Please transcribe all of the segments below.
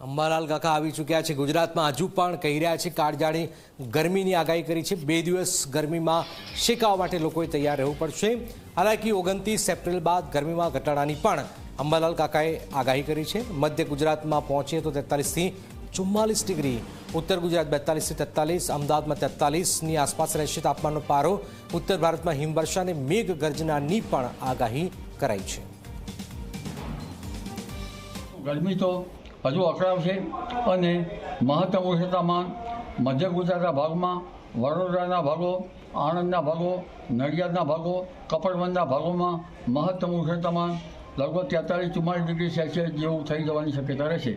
અંબાલાલ કાકા આવી ચૂક્યા છે ગુજરાતમાં હજુ પણ કહી રહ્યા છે કાળજાળી ગરમીની આગાહી કરી છે। 2 દિવસ ગરમીમાં શેકાવા માટે લોકોએ તૈયાર રહેવું પડશે। હાલાકી 29 એપ્રિલ બાદ ગરમીમાં ઘટાડાની પણ અંબાલાલ કાકાએ આગાહી કરી છે। મધ્ય ગુજરાતમાં પહોંચે તો 43 થી 44 ડિગ્રી, ઉત્તર ગુજરાત 42 થી 43, અમદાવાદમાં 43ની આસપાસ રહેશે તાપમાનનો પારો। ઉત્તર ભારતમાં હિમવર્ષા અને મેઘગર્જનાની પણ આગાહી કરાઈ છે। ગરમી તો હજુ અકળાવશે અને મહત્તમ ઉષ્ણતામાન મધ્ય ગુજરાતના ભાગમાં, વડોદરાના ભાગો, આણંદના ભાગો, નડિયાદના ભાગો, કપડવંજના ભાગોમાં મહત્તમ ઉષ્ણતામાન લગભગ 43-44 ડિગ્રી સેલ્સિયસ જેવું થઈ જવાની શક્યતા રહેશે।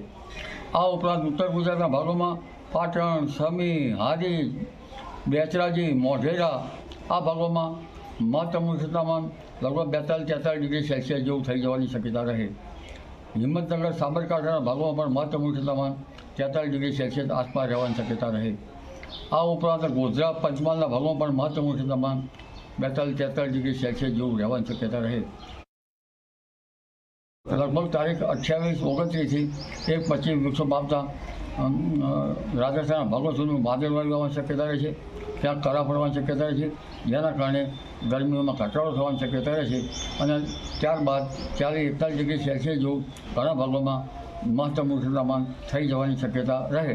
આ ઉપરાંત ઉત્તર ગુજરાતના ભાગોમાં પાટણ, સમી, હારીજ, બેચરાજી, મોઢેરા આ ભાગોમાં મહત્તમ ઉષ્ણતામાન લગભગ 42-43 ડિગ્રી સેલ્સિયસ જેવું થઈ જવાની શક્યતા રહે। હિંમતનગર, સાબરકાંઠાના ભાગોમાં પણ મહત્તમ ઉષ્ણતામાન 43 ડિગ્રી સેલ્સિયસ આસપાસ રહેવાની શક્યતા રહે। આ ઉપરાંત ગોધરા, પંચમહાલના ભાગોમાં પણ મહત્તમ ઉષ્ણતામાન 42-43 ડિગ્રી સેલ્સિયસ જેવું રહેવાની શક્યતા રહે। લગભગ તારીખ 28-29થી 1-25 વૃક્ષો પામતા રાજસ્થાનના ભાગો સુધી વાદળવાળી આવવાની શક્યતા રહે છે। ત્યાં કરા પડવાની શક્યતા રહે છે, જેના કારણે ગરમીઓમાં ઘટાડો થવાની શક્યતા રહે છે અને ત્યારબાદ 40-41 ડિગ્રી સેલ્સિયસ જેવું ઘણા ભાગોમાં મહત્તમ ઉષ્ણતામાન થઈ જવાની શક્યતા રહે।